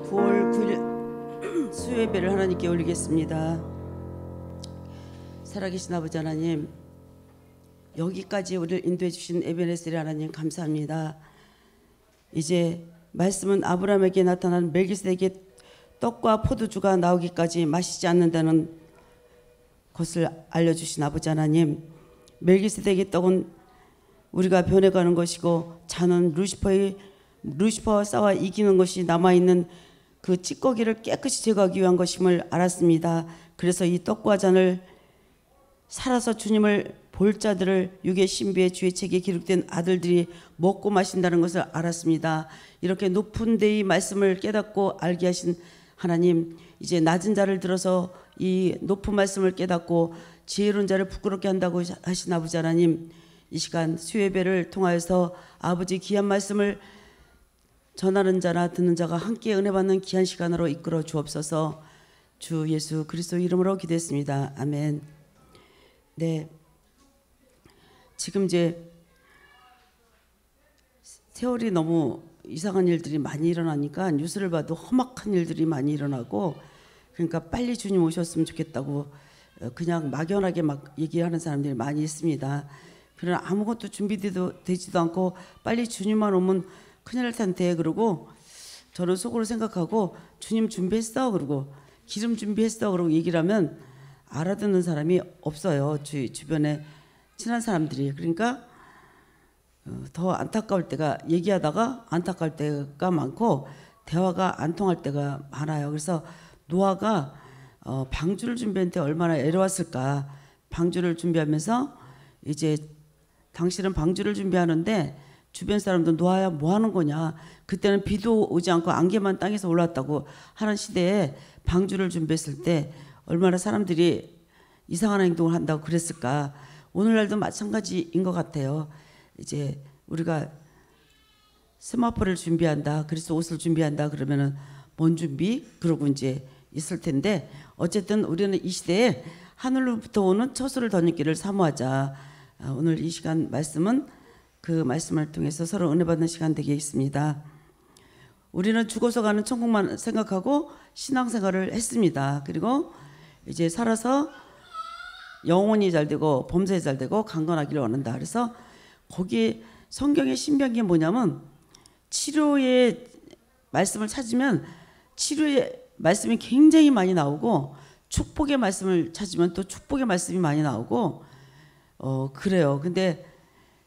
9월 9일 수요예배를 하나님께 올리겠습니다. 살아계신 아버지 하나님, 여기까지 우리를 인도해 주신 에베네셀 하나님 감사합니다. 이제 말씀은 아브라함에게 나타난 멜기세덱의 떡과 포도주가 나오기까지 마시지 않는다는 것을 알려주신 아버지 하나님, 멜기세덱의 떡은 우리가 변해가는 것이고 잔은 루시퍼와 싸워 이기는 것이 남아있는 그 찌꺼기를 깨끗이 제거하기 위한 것임을 알았습니다. 그래서 이 떡과 잔을 살아서 주님을 볼 자들을 육의 신비의 주의 책에 기록된 아들들이 먹고 마신다는 것을 알았습니다. 이렇게 높은 데의 말씀을 깨닫고 알게 하신 하나님, 이제 낮은 자를 들어서 이 높은 말씀을 깨닫고 지혜로운 자를 부끄럽게 한다고 하신 아버지 하나님, 이 시간 수요예배를 통하여서 아버지 귀한 말씀을 전하는 자나 듣는 자가 함께 은혜 받는 귀한 시간으로 이끌어 주옵소서. 주 예수 그리스도 이름으로 기도했습니다. 아멘. 네, 지금 이제 세월이 너무 이상한 일들이 많이 일어나니까 뉴스를 봐도 험악한 일들이 많이 일어나고, 그러니까 빨리 주님 오셨으면 좋겠다고 그냥 막연하게 막 얘기하는 사람들이 많이 있습니다. 그러나 아무것도 준비되지도 않고 빨리 주님만 오면 큰일 날 텐데, 그러고 저는 속으로 생각하고 주님 준비했어, 그러고 기름 준비했어, 그러고 얘기를 하면 알아듣는 사람이 없어요. 주변에 친한 사람들이. 그러니까 더 안타까울 때가, 얘기하다가 안타까울 때가 많고 대화가 안 통할 때가 많아요. 그래서 노아가 방주를 준비했는데 얼마나 애로웠을까. 방주를 준비하면서 이제 당신은 방주를 준비하는데 주변 사람도 노아야 뭐 하는 거냐, 그때는 비도 오지 않고 안개만 땅에서 올라왔다고 하는 시대에 방주를 준비했을 때 얼마나 사람들이 이상한 행동을 한다고 그랬을까. 오늘날도 마찬가지인 것 같아요. 이제 우리가 세마포를 준비한다, 그래서 옷을 준비한다 그러면은 뭔 준비? 그러고 이제 있을 텐데, 어쨌든 우리는 이 시대에 하늘로부터 오는 처소를 던지기를 사모하자. 오늘 이 시간 말씀은 그 말씀을 통해서 서로 은혜 받는 시간 되겠습니다. 우리는 죽어서 가는 천국만 생각하고 신앙생활을 했습니다. 그리고 이제 살아서 영혼이 잘 되고 범사에 잘 되고 강건하기를 원한다. 그래서 거기 성경의 신비한 뭐냐면, 치료의 말씀을 찾으면 치료의 말씀이 굉장히 많이 나오고, 축복의 말씀을 찾으면 또 축복의 말씀이 많이 나오고, 그래요. 근데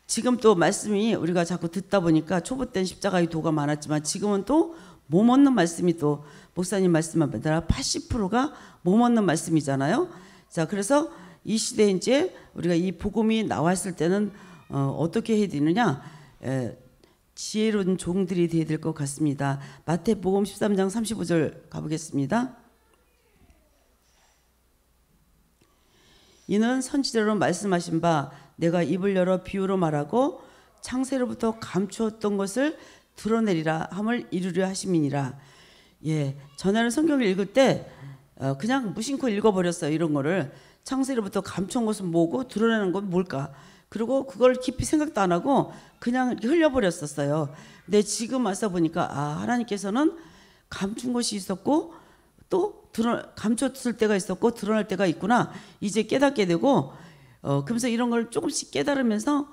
지금 또 말씀이 우리가 자꾸 듣다 보니까 초보 때는 십자가의 도가 많았지만 지금은 또 몸 얻는 말씀이, 또 목사님 말씀만 아니라 80%가 몸 얻는 말씀이잖아요. 자, 그래서 이 시대에 이제 우리가 이 복음이 나왔을 때는 어떻게 해야 되느냐, 지혜로운 종들이 되어야 될 것 같습니다. 마태복음 13장 35절 가보겠습니다. 이는 선지자로 말씀하신 바 내가 입을 열어 비유로 말하고 창세로부터 감추었던 것을 드러내리라 함을 이루려 하심이니라. 예, 전에는 성경을 읽을 때 그냥 무심코 읽어버렸어요. 이런 거를 창세로부터 감추은 것은 뭐고 드러내는 건 뭘까, 그리고 그걸 깊이 생각도 안 하고 그냥 흘려버렸었어요. 근데 지금 와서 보니까 하나님께서는 감춘 것이 있었고 또 감췄을 때가 있었고 드러날 때가 있구나, 이제 깨닫게 되고, 그러면서 이런 걸 조금씩 깨달으면서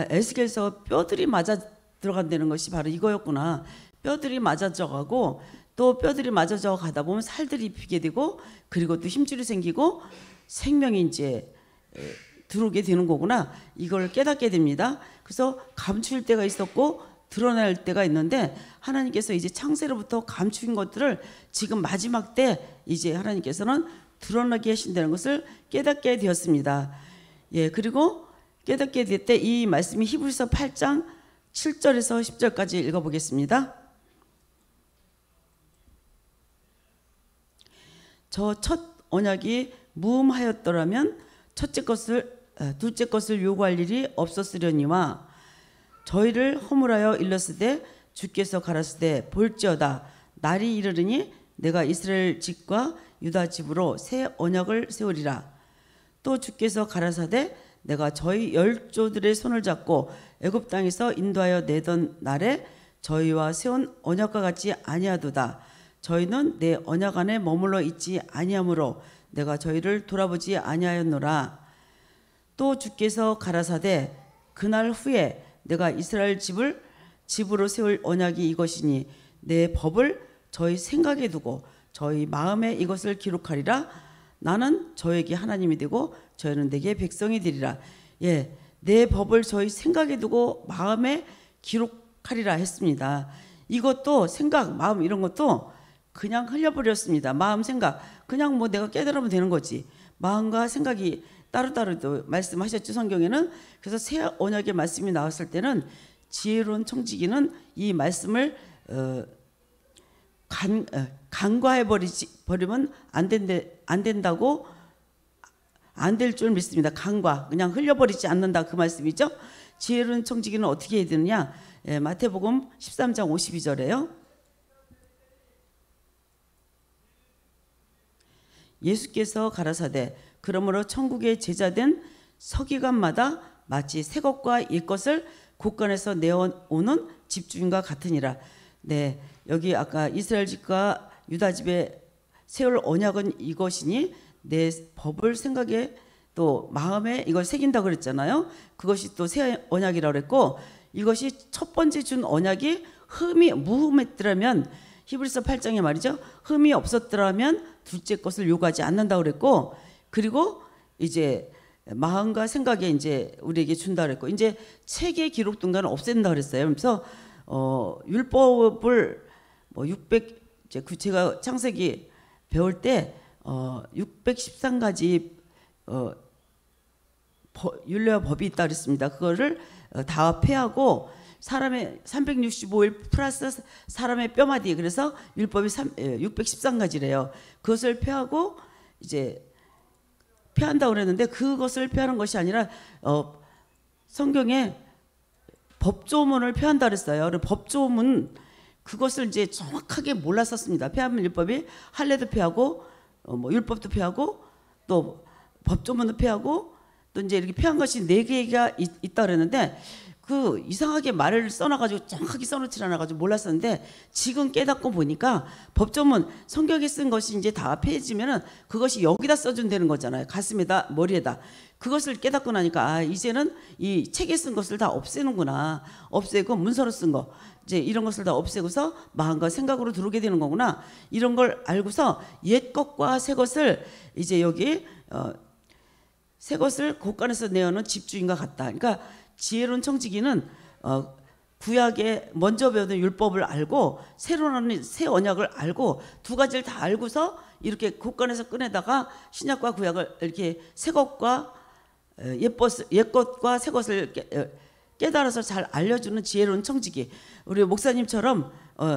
에스겔서 뼈들이 맞아 들어간다는 것이 바로 이거였구나. 뼈들이 맞아져 가고 또 뼈들이 맞아져 가다 보면 살들이 피게 되고, 그리고 또 힘줄이 생기고 생명이 이제 들어오게 되는 거구나, 이걸 깨닫게 됩니다. 그래서 감출 때가 있었고 드러날 때가 있는데, 하나님께서 이제 창세로부터 감추인 것들을 지금 마지막 때 이제 하나님께서는 드러나게 하신다는 것을 깨닫게 되었습니다. 예, 그리고 깨닫게 될 때 이 말씀이 히브리서 8장 7절에서 10절까지 읽어보겠습니다. 저 첫 언약이 무음하였더라면 둘째 것을 요구할 일이 없었으려니와 저희를 허물하여 일렀으되 주께서 가라사대 볼지어다 날이 이르르니 내가 이스라엘 집과 유다 집으로 새 언약을 세우리라. 또 주께서 가라사대 내가 저희 열조들의 손을 잡고 애굽 땅에서 인도하여 내던 날에 저희와 세운 언약과 같지 아니하도다. 저희는 내 언약 안에 머물러 있지 아니하므로 내가 저희를 돌아보지 아니하였노라. 또 주께서 가라사대 그날 후에 내가 이스라엘 집으로 세울 언약이 이것이니 내 법을 저희 생각에 두고 저희 마음에 이것을 기록하리라. 나는 저에게 하나님이 되고 저희는 내게 백성이 되리라. 예, 내 법을 저희 생각에 두고 마음에 기록하리라 했습니다. 이것도 생각, 마음 이런 것도 그냥 흘려버렸습니다. 마음, 생각 그냥 뭐 내가 깨달으면 되는 거지. 마음과 생각이 따로따로 말씀하셨죠, 성경에는. 그래서 새 언약의 말씀이 나왔을 때는 지혜로운 청지기는 이 말씀을 간과해 버리면 안 된다고, 안 될 줄 믿습니다. 간과, 그냥 흘려버리지 않는다, 그 말씀이죠. 지혜로운 청지기는 어떻게 해야 되느냐? 예, 마태복음 13장 52절에요. 예수께서 가라사대 그러므로 천국의 제자된 서기관마다 마치 새 것과 옛 것을 곳간에서 내어오는 집주인과 같으니라. 네, 여기 아까 이스라엘 집과 유다 집에 세울 언약은 이것이니 내 법을 생각에 또 마음에 이걸 새긴다 그랬잖아요. 그것이 또 새 언약이라고 그랬고, 이것이 첫 번째 준 언약이 무흠했더라면, 히브리서 8장에 말이죠, 흠이 없었더라면 둘째 것을 요구하지 않는다고 그랬고, 그리고 이제 마음과 생각에 이제 우리에게 준다 그랬고, 이제 책에 기록된 거는 없앤다 그랬어요. 그래서 율법을 뭐 600, 제가 창세기 배울 때 613가지 율례와 법이 있다 그랬습니다. 그거를 다 폐하고 사람의 365일 플러스 사람의 뼈마디, 그래서 율법이 613가지래요. 그것을 폐하고 이제 폐한다고 그랬는데, 그것을 폐하는 것이 아니라 성경에 법조문을 폐한다 그랬어요. 법조문, 그것을 이제 정확하게 몰랐었습니다. 폐하면 율법이 할례도 폐하고 뭐 율법도 폐하고 또 법조문도 폐하고 또 이제 이렇게 폐한 것이 4개가 있다 그랬는데, 그 이상하게 말을 써놔가지고 정확하게 써놓지 않아가지고 몰랐었는데, 지금 깨닫고 보니까 법조문 성경에 쓴 것이 이제 다 폐해지면은 그것이 여기다 써주면 되는 거잖아요. 가슴에다, 머리에다. 그것을 깨닫고 나니까 이제는 이 책에 쓴 것을 다 없애는구나. 없애고 문서로 쓴 거 이제 이런 것을 다 없애고서 마음과 생각으로 들어오게 되는 거구나. 이런 걸 알고서 옛 것과 새 것을 이제 여기 새 것을 곳간에서 내어놓은 집주인과 같다. 그러니까 지혜로운 청지기는 구약에 먼저 배우던 율법을 알고 새로 나는 새 언약을 알고 두 가지를 다 알고서 이렇게 곳간에서 꺼내다가 신약과 구약을 이렇게 새 것과 옛 것과 새 것을 깨달아서 잘 알려주는 지혜로운 청지기. 우리 목사님처럼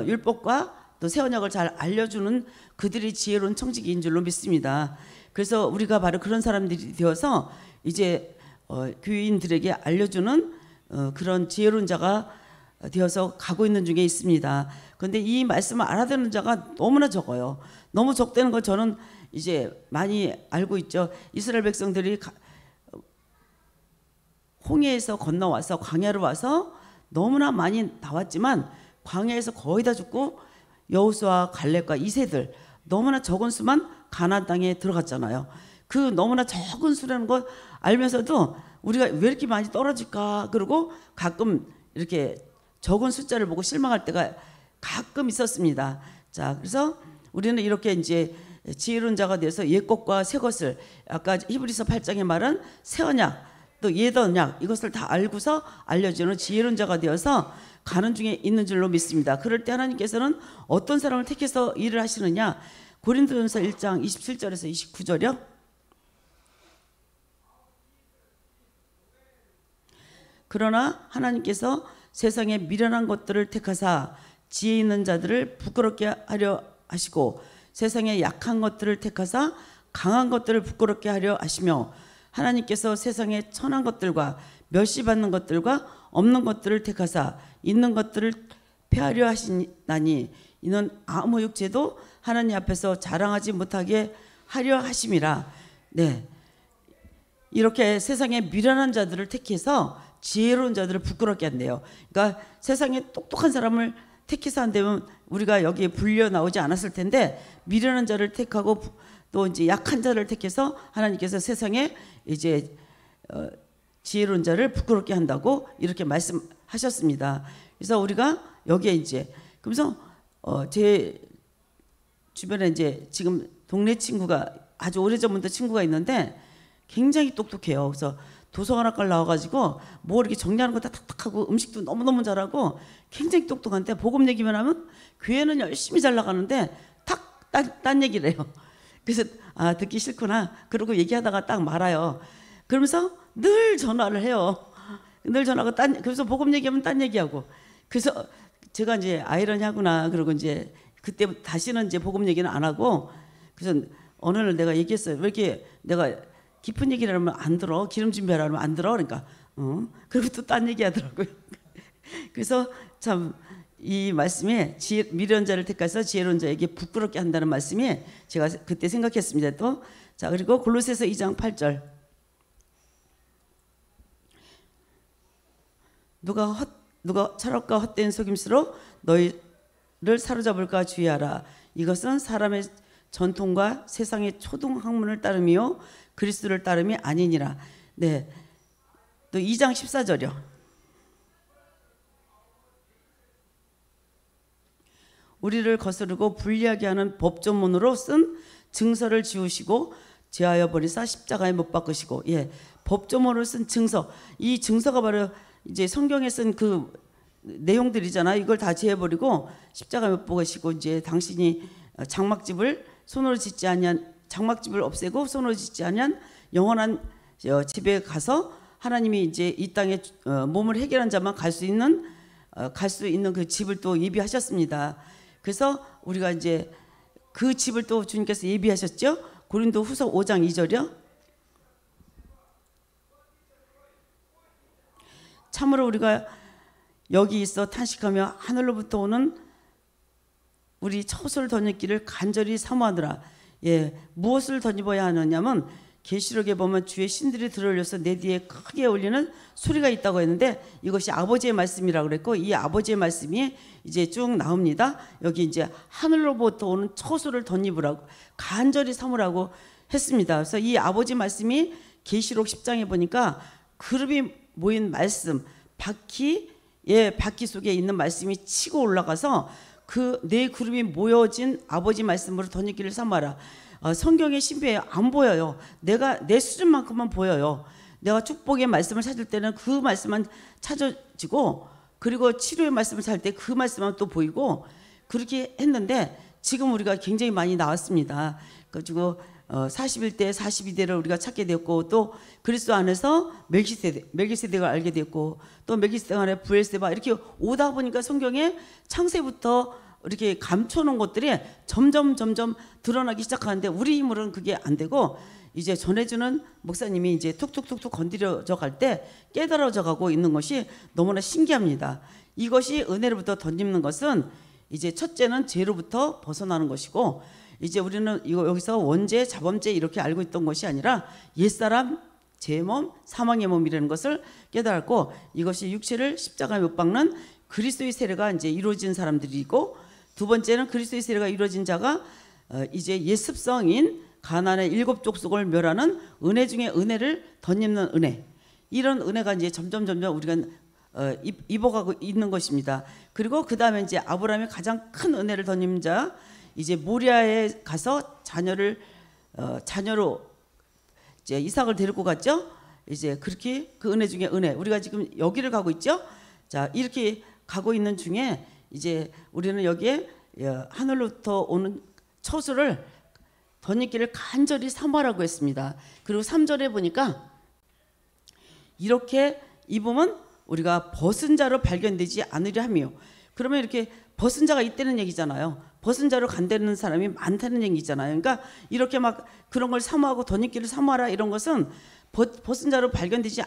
율법과 또 새 언약을 잘 알려주는 그들이 지혜로운 청지기인 줄로 믿습니다. 그래서 우리가 바로 그런 사람들이 되어서 이제 교인들에게 알려주는 그런 지혜로운 자가 되어서 가고 있는 중에 있습니다. 그런데 이 말씀을 알아듣는 자가 너무나 적어요. 너무 적다는 걸 저는 이제 많이 알고 있죠. 이스라엘 백성들이 홍해에서 건너와서 광야로 와서 너무나 많이 나왔지만 광야에서 거의 다 죽고 여호수아, 갈렙과 이세들 너무나 적은 수만 가나안 땅에 들어갔잖아요. 그 너무나 적은 수라는 걸 알면서도 우리가 왜 이렇게 많이 떨어질까, 그리고 가끔 이렇게 적은 숫자를 보고 실망할 때가 가끔 있었습니다. 자, 그래서 우리는 이렇게 이제 지혜로운 자가 되어서 옛 것과 새 것을, 아까 히브리서 8장에 말한 새 언약 또 옛 언약, 이것을 다 알고서 알려주는 지혜로운 자가 되어서 가는 중에 있는 줄로 믿습니다. 그럴 때 하나님께서는 어떤 사람을 택해서 일을 하시느냐, 고린도전서 1장 27절에서 29절이요. 그러나 하나님께서 세상에 미련한 것들을 택하사 지혜 있는 자들을 부끄럽게 하려 하시고, 세상에 약한 것들을 택하사 강한 것들을 부끄럽게 하려 하시며, 하나님께서 세상에 천한 것들과 멸시받는 것들과 없는 것들을 택하사 있는 것들을 폐하려 하시나니, 이는 아무 육체도 하나님 앞에서 자랑하지 못하게 하려 하심이라. 네, 이렇게 세상에 미련한 자들을 택해서 지혜로운 자들을 부끄럽게 한대요. 그러니까 세상에 똑똑한 사람을 택해서 안 되면 우리가 여기에 불려 나오지 않았을 텐데 미련한 자를 택하고 또 이제 약한 자를 택해서 하나님께서 세상에 이제 지혜로운 자를 부끄럽게 한다고 이렇게 말씀하셨습니다. 그래서 우리가 여기에 이제 그래서 제 주변에 이제 지금 동네 친구가 아주 오래전부터 친구가 있는데 굉장히 똑똑해요. 그래서 도서관학과를 나와가지고 뭐 이렇게 정리하는 거 다 탁탁하고 음식도 너무너무 잘하고 굉장히 똑똑한데 복음 얘기만 하면 교회는 열심히 잘 나가는데 딴 얘기를 해요. 그래서 듣기 싫구나 그러고 얘기하다가 딱 말아요. 그러면서 늘 전화를 해요. 늘 전화하고 그래서 복음 얘기하면 딴 얘기하고 그래서 제가 이제 아이러니하구나 그러고 이제 그때 다시는 이제 복음 얘기는 안 하고 그래서 어느 날 내가 얘기했어요. 왜 이렇게 내가 깊은 얘기를 하면 안 들어 기름 준비하라 하면 안 들어 그러니까 그리고 또 딴 얘기하더라고요. 그래서 참 이 말씀에 미련한 자를 택해서 지혜로운 자에게 부끄럽게 한다는 말씀이 제가 그때 생각했습니다. 또 자 그리고 골로새서 2장 8절 누가 철학과 헛된 속임수로 너희를 사로잡을까 주의하라. 이것은 사람의 전통과 세상의 초등 학문을 따름이요 그리스도를 따름이 아니니라. 네. 또 2장 14절이요. 우리를 거스르고 불리하게 하는 법조문으로 쓴 증서를 지우시고 제하여 버리사 십자가에 못 박으시고 예. 법조문으로 쓴 증서. 이 증서가 바로 이제 성경에 쓴 그 내용들이잖아요. 이걸 다 제해버리고 십자가에 못 박으시고 이제 당신이 장막집을 없애고 손으로 짓지 아니한 영원한 집에 가서 하나님이 이제 이 땅에 몸을 해결한 자만 갈 수 있는 그 집을 또 예비하셨습니다. 그래서 우리가 이제 그 집을 또 주님께서 예비하셨죠. 고린도후서 5장 2절이요. 참으로 우리가 여기 있어 탄식하며 하늘로부터 오는 우리 처소를 덧입기를 간절히 사모하더라. 예, 무엇을 덧입어야 하느냐면 계시록에 보면 주의 신들이 들어올려서 내 뒤에 크게 울리는 소리가 있다고 했는데 이것이 아버지의 말씀이라고 그랬고 이 아버지의 말씀이 이제 쭉 나옵니다. 여기 이제 하늘로부터 오는 처소를 덧입으라고 간절히 삼으라고 했습니다. 그래서 이 아버지 말씀이 계시록 10장에 보니까 그룹이 모인 말씀 바퀴 속에 있는 말씀이 치고 올라가서 그 네 그룹이 모여진 아버지 말씀으로 덧입기를 삼아라. 성경의 신비에 안 보여요. 내 수준만큼만 보여요. 내가 축복의 말씀을 찾을 때는 그 말씀만 찾아지고 그리고 치료의 말씀을 찾을 때 그 말씀만 또 보이고 그렇게 했는데 지금 우리가 굉장히 많이 나왔습니다. 그리고 41대 42대를 우리가 찾게 되었고 또 그리스도 안에서 멜기세덱을 알게 되었고 또 멜기세덱 안에 부엘세바 이렇게 오다 보니까 성경에 창세부터 이렇게 감춰놓은 것들이 점점 드러나기 시작하는데 우리 힘으로는 그게 안 되고 이제 전해주는 목사님이 이제 툭툭툭툭 건드려져 갈 때 깨달아져 가고 있는 것이 너무나 신기합니다. 이것이 은혜로부터 덧입는 것은 이제 첫째는 죄로부터 벗어나는 것이고 이제 우리는 여기서 원죄, 자범죄 이렇게 알고 있던 것이 아니라 옛사람, 제 몸, 사망의 몸이라는 것을 깨달았고 이것이 육체를 십자가에 못 박는 그리스도의 세례가 이제 이루어진 사람들이고 두 번째는 그리스도의 세례가 이루어진 자가 이제 옛습성인 가나안의 7 족속을 멸하는 은혜 중에 은혜를 덧입는 은혜 이런 은혜가 이제 점점 우리가 입어가고 있는 것입니다. 그리고 그 다음에 이제 아브라함의 가장 큰 은혜를 덧입는 자 이제 모리아에 가서 자녀로 이제 이삭을 데리고 갔죠. 이제 그렇게 그 은혜 중에 은혜 우리가 지금 여기를 가고 있죠. 자 이렇게 가고 있는 중에 이제 우리는 여기에 하늘로부터 오는 처소를 덧입기를 간절히 삼으라고 했습니다. 그리고 3절에 보니까 이렇게 입으면 우리가 벗은 자로 발견되지 않으려 하며 그러면 이렇게 벗은 자가 있다는 얘기잖아요. 벗은 자로 간다는 사람이 많다는 얘기잖아요. 그러니까 이렇게 막 그런 걸 사모하고 덧입기를 사모하라 이런 것은 벗은 자로 발견되지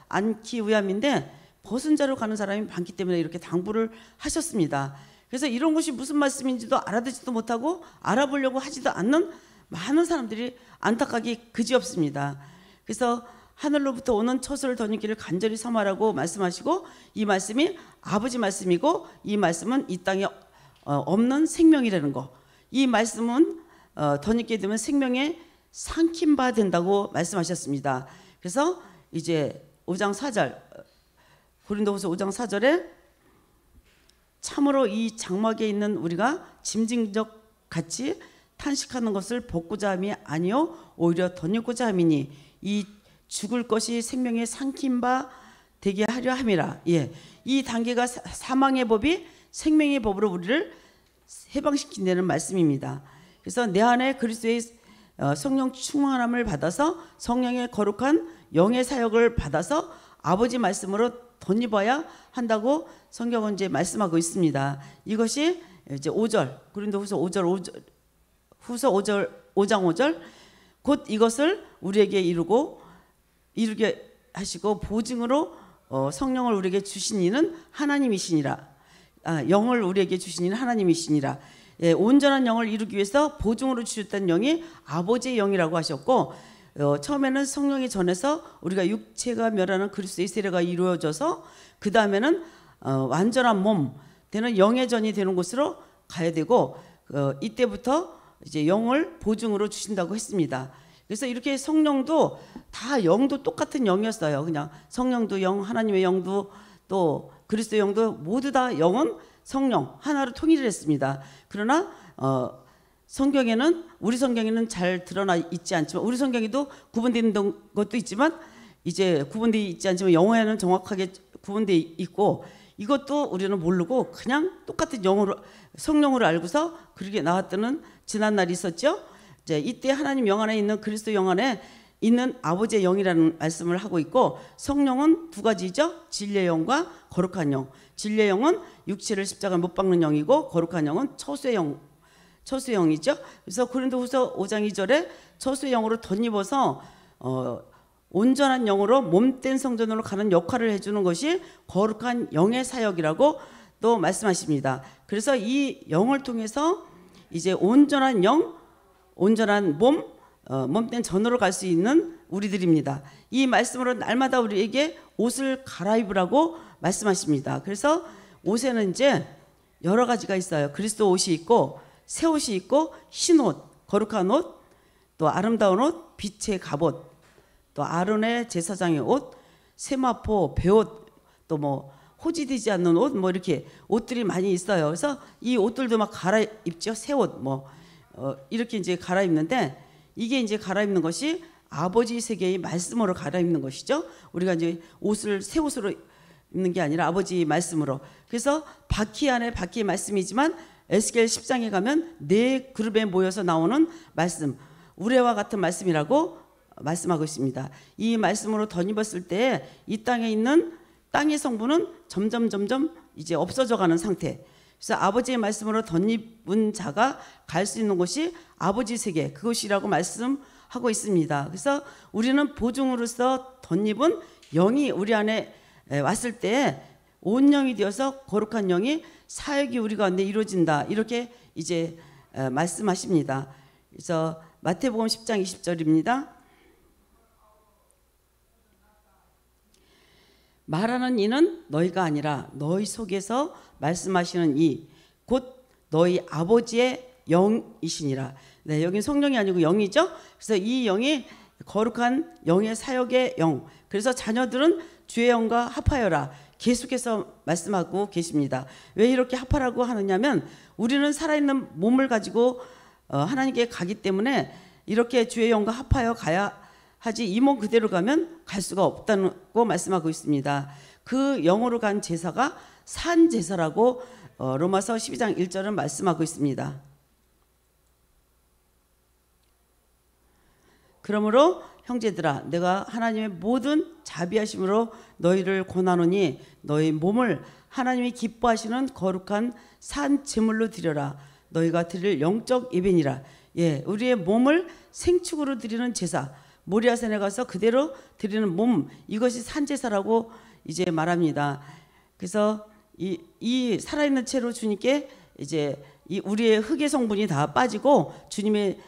않기 위함인데 벗은 자로 가는 사람이 많기 때문에 이렇게 당부를 하셨습니다. 그래서 이런 것이 무슨 말씀인지도 알아듣지도 못하고 알아보려고 하지도 않는 많은 사람들이 안타깝게 그지없습니다. 그래서 하늘로부터 오는 처소를 덧입기를 간절히 삼아라고 말씀하시고, 이 말씀이 아버지 말씀이고 이 말씀은 이 땅에 없는 생명이라는 거. 이 말씀은 덧입게 되면 생명에 삼킨 바 된다고 말씀하셨습니다. 그래서 이제 5장 4절 고린도후서 5장 4절에 참으로 이 장막에 있는 우리가 짐승적 같이 탄식하는 것을 벗고자 함이 아니요 오히려 덧입고자 함이니 이 죽을 것이 생명에 삼킨 바 되게 하려 함이라. 예, 이 단계가 사망의 법이 생명의 법으로 우리를 해방시킨다는 말씀입니다. 그래서 내 안에 그리스도의 성령 충만함을 받아서 성령의 거룩한 영의 사역을 받아서 아버지 말씀으로 덧입어야 한다고 성경은 이제 말씀하고 있습니다. 이것이 이제 5절 고린도후서 5장 5절 곧 이것을 우리에게 이루게 하시고 보증으로 성령을 우리에게 주신 이는 하나님이시니라. 영을 우리에게 주신 이는 하나님이시니라. 예, 온전한 영을 이루기 위해서 보증으로 주셨다는 영이 아버지의 영이라고 하셨고, 처음에는 성령이 전해서 우리가 육체가 멸하는 그리스도의 세례가 이루어져서 그 다음에는 완전한 몸 되는 영의 전이 되는 곳으로 가야 되고, 이때부터 이제 영을 보증으로 주신다고 했습니다. 그래서 이렇게 성령도 다 영도 똑같은 영이었어요. 그냥 성령도 영, 하나님의 영도 또 그리스도 영도 모두 다 영은 성령 하나로 통일을 했습니다. 그러나 성경에는 우리 성경에는 잘 드러나 있지 않지만, 우리 성경에도 구분된 것도 있지만 이제 구분되어 있지 않지만 영어에는 정확하게 구분되어 있고, 이것도 우리는 모르고 그냥 똑같은 영어로 성령으로 알고서 그렇게 나왔다는 지난 날이 있었죠. 이제 이때 하나님 영 안에 있는 그리스도 영 안에 있는 아버지의 영이라는 말씀을 하고 있고, 성령은 두 가지죠. 진리의 영과 거룩한 영. 진리의 영은 육체를 십자가에 못 박는 영이고, 거룩한 영은 처수의 영이죠. 그래서 고린도후서 5장 2절에 처수의 영으로 덧입어서 온전한 영으로 몸된 성전으로 가는 역할을 해주는 것이 거룩한 영의 사역이라고 또 말씀하십니다. 그래서 이 영을 통해서 이제 온전한 영, 온전한 몸된 전으로 갈 수 있는 우리들입니다. 이 말씀으로 날마다 우리에게 옷을 갈아입으라고 말씀하십니다. 그래서 옷에는 이제 여러 가지가 있어요. 그리스도 옷이 있고 새 옷이 있고 흰 옷, 거룩한 옷, 또 아름다운 옷, 빛의 갑옷, 또 아론의 제사장의 옷, 세마포, 배옷, 또 뭐 호지되지 않는 옷, 뭐 이렇게 옷들이 많이 있어요. 그래서 이 옷들도 막 갈아입죠. 새 옷, 뭐 이렇게 이제 갈아입는데, 이게 이제 갈아입는 것이 아버지 세계의 말씀으로 갈아입는 것이죠. 우리가 이제 옷을 새 옷으로 입는 게 아니라 아버지 말씀으로. 그래서 바퀴 안에 바퀴의 말씀이지만 에스겔 10장에 가면 네 그룹에 모여서 나오는 말씀, 우레와 같은 말씀이라고 말씀하고 있습니다. 이 말씀으로 덧입었을 때 이 땅에 있는 땅의 성분은 점점 이제 없어져 가는 상태. 그래서 아버지의 말씀으로 덧입은 자가 갈 수 있는 곳이 아버지 세계, 그것이라고 말씀하고 있습니다. 그래서 우리는 보증으로서 덧입은 영이 우리 안에 왔을 때 온 영이 되어서 거룩한 영이 사역이 우리 가운데 이루어진다, 이렇게 이제 말씀하십니다. 그래서 마태복음 10장 20절입니다. 말하는 이는 너희가 아니라 너희 속에서 말씀하시는 이 곧 너희 아버지의 영이시니라. 네, 여긴 성령이 아니고 영이죠. 그래서 이 영이 거룩한 영의 사역의 영. 그래서 자녀들은 주의 영과 합하여라, 계속해서 말씀하고 계십니다. 왜 이렇게 합하라고 하느냐면, 우리는 살아있는 몸을 가지고 하나님께 가기 때문에 이렇게 주의 영과 합하여 가야 하지, 이 몸 그대로 가면 갈 수가 없다고 말씀하고 있습니다. 그 영으로 간 제사가 산 제사라고 로마서 12장 1절은 말씀하고 있습니다. 그러므로 형제들아, 내가 하나님의 모든 자비하심으로 너희를 권하노니 너희 몸을 하나님이 기뻐하시는 거룩한 산 제물로 드려라. 너희가 드릴 영적 예배니라. 예, 우리의 몸을 생축으로 드리는 제사, 모리아산에 가서 그대로 드리는 몸, 이것이 산제사라고 이제 말합니다. 그래서 이 살아있는 채로 주님께 이제 이 우리의 흙의 성분이 다 빠지고 주님의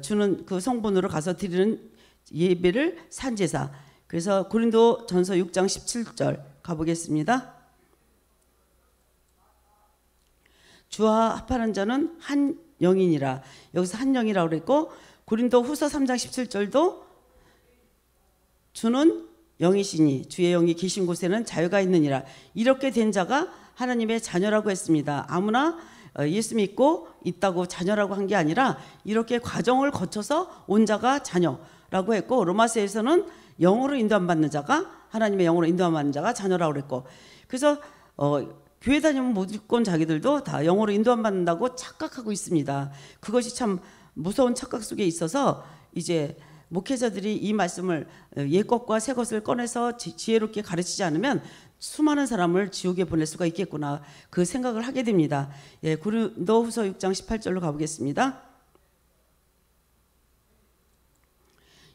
주는 그 성분으로 가서 드리는 예배를 산제사. 그래서 고린도전서 6장 17절 가보겠습니다. 주와 합하는 자는 한 영이니라. 여기서 한 영이라고 그랬고, 고린도후서 3장 17절도 주는 영이시니 주의 영이 계신 곳에는 자유가 있느니라. 이렇게 된 자가 하나님의 자녀라고 했습니다. 아무나 예수 믿고 있다고 자녀라고 한 게 아니라 이렇게 과정을 거쳐서 온 자가 자녀라고 했고, 로마서에서는 영으로 인도함 받는 자가, 하나님의 영으로 인도함 받는 자가 자녀라고 그랬고, 그래서 교회 다니면 무조건 자기들도 다 영으로 인도함 받는다고 착각하고 있습니다. 그것이 참 무서운 착각 속에 있어서 이제 목회자들이 이 말씀을 옛 것과 새 것을 꺼내서 지혜롭게 가르치지 않으면 수많은 사람을 지옥에 보낼 수가 있겠구나, 그 생각을 하게 됩니다. 예, 고린도후서 6장 18절로 가보겠습니다.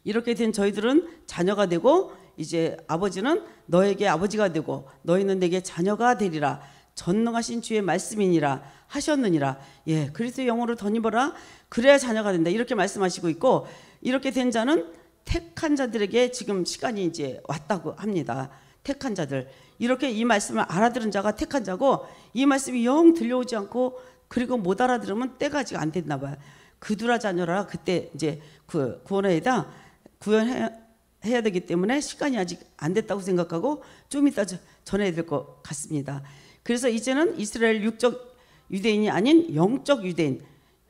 이렇게 된 저희들은 자녀가 되고, 이제 아버지는 너에게 아버지가 되고 너희는 내게 자녀가 되리라. 전능하신 주의 말씀이니라 하셨느니라. 예, 그리스도의 영으로 덧입어라. 그래야 자녀가 된다. 이렇게 말씀하시고 있고, 이렇게 된 자는 택한 자들에게 지금 시간이 이제 왔다고 합니다. 택한 자들, 이렇게 이 말씀을 알아들은 자가 택한 자고, 이 말씀이 영 들려오지 않고 그리고 못 알아들으면 때가 아직 안 됐나 봐요. 그두라 자녀라. 그때 이제 구원해야 되기 때문에 시간이 아직 안 됐다고 생각하고 좀 이따 전해야 될 것 같습니다. 그래서 이제는 이스라엘 육적 유대인이 아닌 영적 유대인,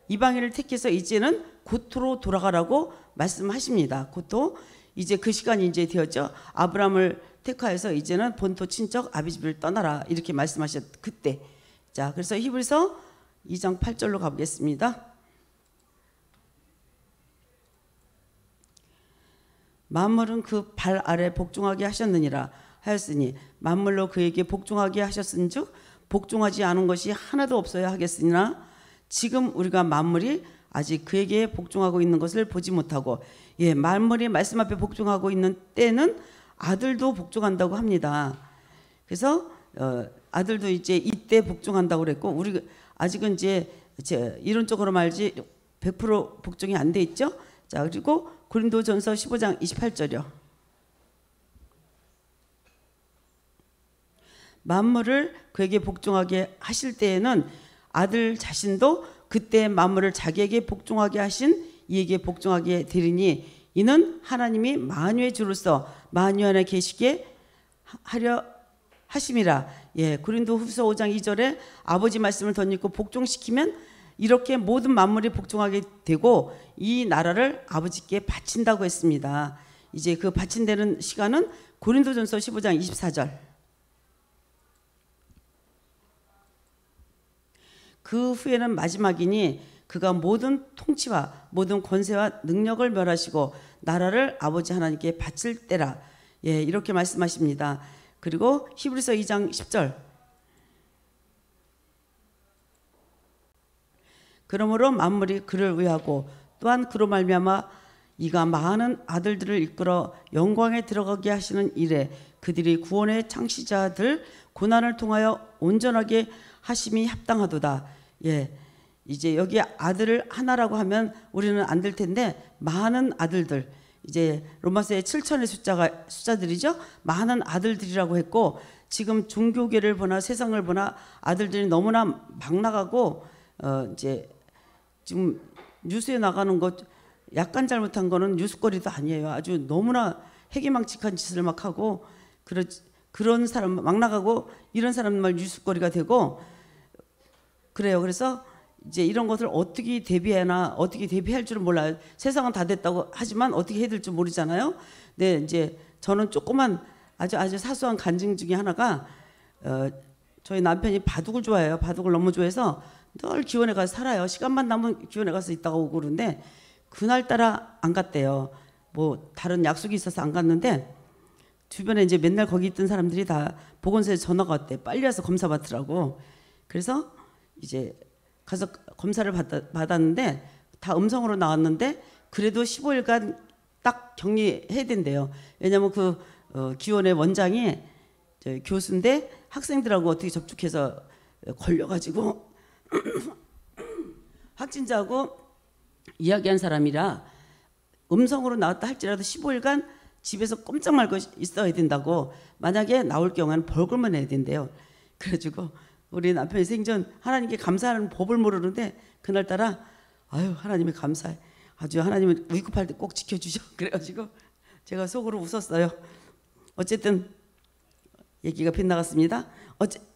이방인을 택해서 이제는 고토로 돌아가라고 말씀하십니다. 고토, 이제 그 시간이 이제 되었죠. 아브라함을 택하여서 이제는 본토 친척 아비집을 떠나라, 이렇게 말씀하셨 그때. 자, 그래서 히브리서 2장 8절로 가보겠습니다. 만물은 그 발 아래 복종하게 하셨느니라 하였으니, 만물로 그에게 복종하게 하셨은즉 복종하지 않은 것이 하나도 없어야 하겠으나, 지금 우리가 만물이 아직 그에게 복종하고 있는 것을 보지 못하고, 예, 만물이 말씀 앞에 복종하고 있는 때는 아들도 복종한다고 합니다. 그래서 아들도 이제 이때 복종한다고 그랬고, 우리 아직은 이제 이론적으로 말지 100% 복종이 안 돼 있죠. 자, 그리고 고린도전서 15장 28절이요. 만물을 그에게 복종하게 하실 때에는 아들 자신도 그때 만물을 자기에게 복종하게 하신 이에게 복종하게 되리니, 이는 하나님이 만유의 주로서 만유 안에 계시게 하려 하심이라. 예, 고린도후서 5장 2절에 아버지 말씀을 덧입고 복종시키면 이렇게 모든 만물이 복종하게 되고 이 나라를 아버지께 바친다고 했습니다. 이제 그 바친다는 시간은 고린도전서 15장 24절. 그 후에는 마지막이니 그가 모든 통치와 모든 권세와 능력을 멸하시고 나라를 아버지 하나님께 바칠 때라. 예, 이렇게 말씀하십니다. 그리고 히브리서 2장 10절. 그러므로 만물이 그를 위하고 또한 그로 말미암아 이가 많은 아들들을 이끌어 영광에 들어가게 하시는 일에 그들이 구원의 창시자들 고난을 통하여 온전하게 하심이 합당하도다. 예, 이제 여기 아들을 하나라고 하면 우리는 안 될 텐데 많은 아들들, 이제 로마서의 7천의 숫자들이죠. 많은 아들들이라고 했고, 지금 종교계를 보나 세상을 보나 아들들이 너무나 막 나가고 이제 지금 뉴스에 나가는 것 약간 잘못한 거는 뉴스거리도 아니에요. 아주 너무나 해기망측한 짓을 막 하고 그런 사람 막 나가고 이런 사람만 뉴스거리가 되고 그래요. 그래서 이제 이런 것을 어떻게 대비하나, 어떻게 대비할 줄은 몰라요. 세상은 다 됐다고 하지만 어떻게 해야 될지 모르잖아요. 네, 이제 저는 조그만 아주 사소한 간증 중에 하나가 저희 남편이 바둑을 좋아해요. 바둑을 너무 좋아해서 늘 기원에 가서 살아요. 시간만 나면 기원에 가서 있다가 오고 그러는데 그날따라 안 갔대요. 뭐 다른 약속이 있어서 안 갔는데 주변에 이제 맨날 거기 있던 사람들이 다 보건소에 전화가 왔대. 빨리 와서 검사 받으라고. 그래서 이제 가서 검사를 받았는데 다 음성으로 나왔는데 그래도 15일간 딱 격리해야 된대요. 왜냐하면 그 기원의 원장이 교수인데 학생들하고 어떻게 접촉해서 걸려가지고 확진자하고 이야기한 사람이라 음성으로 나왔다 할지라도 15일간 집에서 꼼짝 말고 있어야 된다고. 만약에 나올 경우에는 벌금을 내야 된대요. 그래가지고 우리 남편이 생전 하나님께 감사하는 법을 모르는데 그날따라 아유 하나님이 감사해. 아주 하나님은 위급할 때 꼭 지켜주셔. 그래가지고 제가 속으로 웃었어요. 어쨌든 얘기가 빗나갔습니다.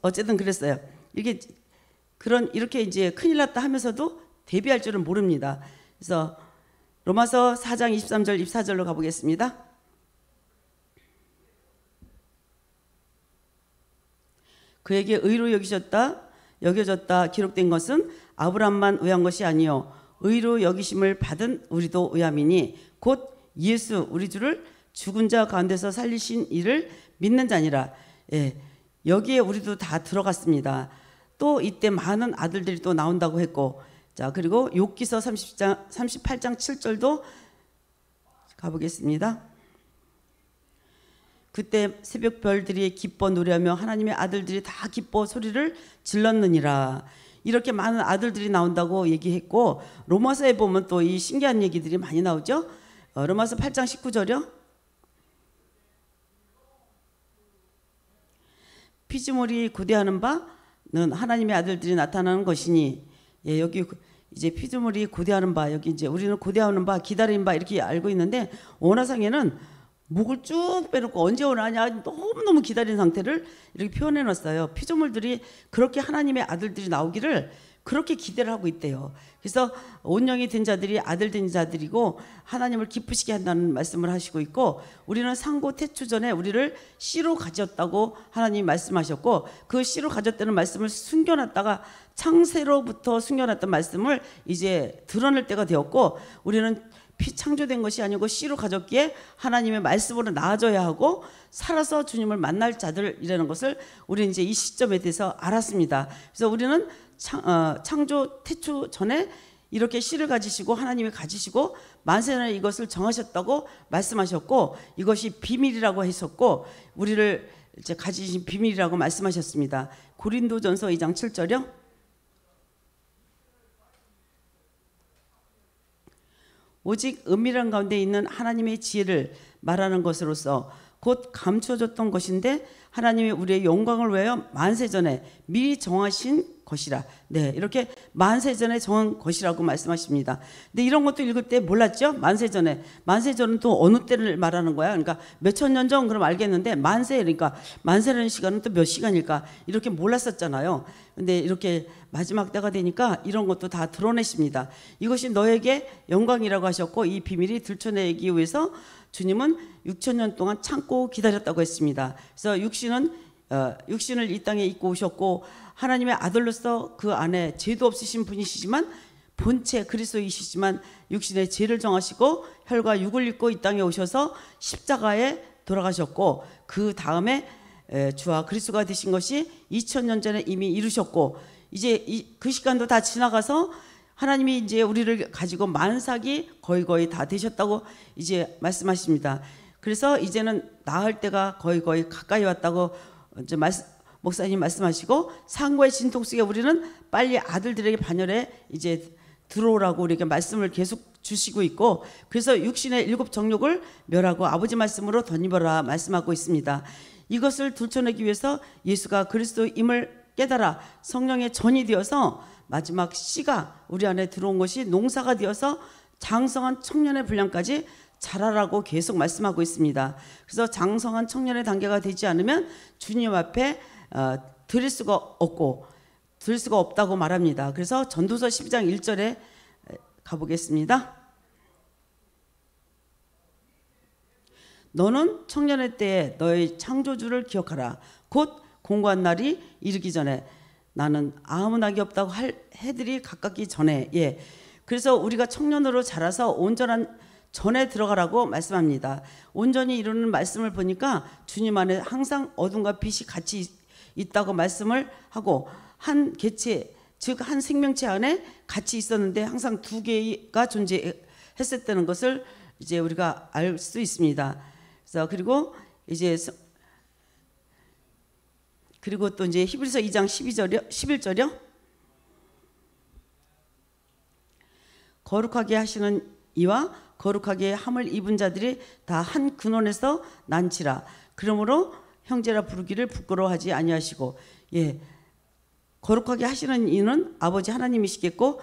어쨌든 그랬어요. 이렇게 이제 큰일 났다 하면서도 대비할 줄은 모릅니다. 그래서 로마서 4장 23절 24절로 가보겠습니다. 그에게 의로 여겨졌다 기록된 것은 아브라함만 의한 것이 아니요 의로 여기심을 받은 우리도 의함이니 곧 예수 우리 주를 죽은 자 가운데서 살리신 이를 믿는 자니라. 예, 여기에 우리도 다 들어갔습니다. 또 이때 많은 아들들이 또 나온다고 했고, 자 그리고 욥기서 38장 7절도 가보겠습니다. 그때 새벽 별들이 기뻐 노래하며 하나님의 아들들이 다 기뻐 소리를 질렀느니라. 이렇게 많은 아들들이 나온다고 얘기했고, 로마서에 보면 또 이 신기한 얘기들이 많이 나오죠. 로마서 8장 19절이요. 피조물이 고대하는 바는 하나님의 아들들이 나타나는 것이니. 예, 여기 이제 피조물이 고대하는 바, 여기 이제 우리는 고대하는 바, 기다리는 바 이렇게 알고 있는데, 원어상에는 목을 쭉 빼놓고 언제 오나냐 너무너무 기다리는 상태를 이렇게 표현해 놨어요. 피조물들이 그렇게 하나님의 아들들이 나오기를 그렇게 기대를 하고 있대요. 그래서 온영이 된 자들이 아들 된 자들이고 하나님을 기쁘시게 한다는 말씀을 하시고 있고, 우리는 상고 태초 전에 우리를 씨로 가졌다고 하나님이 말씀하셨고, 그 씨로 가졌다는 말씀을 숨겨놨다가 창세로부터 숨겨놨던 말씀을 이제 드러낼 때가 되었고, 우리는 창조된 것이 아니고 씨로 가졌기에 하나님의 말씀으로 나아져야 하고 살아서 주님을 만날 자들이라는 것을 우리는 이제 이 시점에 대해서 알았습니다. 그래서 우리는 창조 태초 전에 이렇게 씨를 가지시고 하나님이 가지시고 만세전에 이것을 정하셨다고 말씀하셨고, 이것이 비밀이라고 했었고 우리를 이제 가지신 비밀이라고 말씀하셨습니다. 고린도전서 2장 7절이요. 오직 은밀한 가운데 있는 하나님의 지혜를 말하는 것으로서 곧 감추어졌던 것인데 하나님이 우리의 영광을 위하여 만세전에 미리 정하신 것이라. 네, 이렇게 만세전에 정한 것이라고 말씀하십니다. 근데 이런 것도 읽을 때 몰랐죠? 만세전은 또 어느 때를 말하는 거야? 그러니까 몇천 년 전 그럼 알겠는데 만세, 그러니까 만세라는 시간은 또 몇 시간일까? 이렇게 몰랐었잖아요. 근데 이렇게 마지막 때가 되니까 이런 것도 다 드러내십니다. 이것이 너에게 영광이라고 하셨고, 이 비밀이 들춰내기 위해서 주님은 6,000년 동안 참고 기다렸다고 했습니다. 그래서 육신을 이 땅에 입고 오셨고, 하나님의 아들로서 그 안에 죄도 없으신 분이시지만 본체 그리스도이시지만 육신의 죄를 정하시고 혈과 육을 입고 이 땅에 오셔서 십자가에 돌아가셨고, 그 다음에 주와 그리스도가 되신 것이 2000년 전에 이미 이루셨고, 이제 그 시간도 다 지나가서 하나님이 이제 우리를 가지고 만삭이 거의 다 되셨다고 이제 말씀하십니다. 그래서 이제는 나을 때가 거의 가까이 왔다고 이제 목사님 말씀하시고, 상고의 진통 속에 우리는 빨리 아들들에게 반열에 이제 들어오라고 우리에게 말씀을 계속 주시고 있고, 그래서 육신의 7 정욕을 멸하고 아버지 말씀으로 덧입어라 말씀하고 있습니다. 이것을 들춰내기 위해서 예수가 그리스도임을 깨달아 성령의 전이 되어서 마지막 씨가 우리 안에 들어온 것이 농사가 되어서 장성한 청년의 분량까지 자라라고 계속 말씀하고 있습니다. 그래서 장성한 청년의 단계가 되지 않으면 주님 앞에 드릴 수가 없다고 말합니다. 그래서 전도서 12장 1절에 가보겠습니다. 너는 청년의 때에 너의 창조주를 기억하라. 곧 공고한 날이 이르기 전에 나는 아무 낙이 없다고 할 해들이 가깝기 전에. 예. 그래서 우리가 청년으로 자라서 온전한 전에 들어가라고 말씀합니다. 온전히 이루는 말씀을 보니까 주님 안에 항상 어둠과 빛이 같이 있다고 말씀을 하고, 한 개체 즉 한 생명체 안에 같이 있었는데 항상 2개가 존재했었다는 것을 이제 우리가 알 수 있습니다. 그래서 그리고 또 이제 히브리서 2장 11절이요. 거룩하게 하시는 이와 거룩하게 함을 입은 자들이 다 한 근원에서 난치라. 그러므로 형제라 부르기를 부끄러워하지 아니하시고, 예, 거룩하게 하시는 이는 아버지 하나님이시겠고,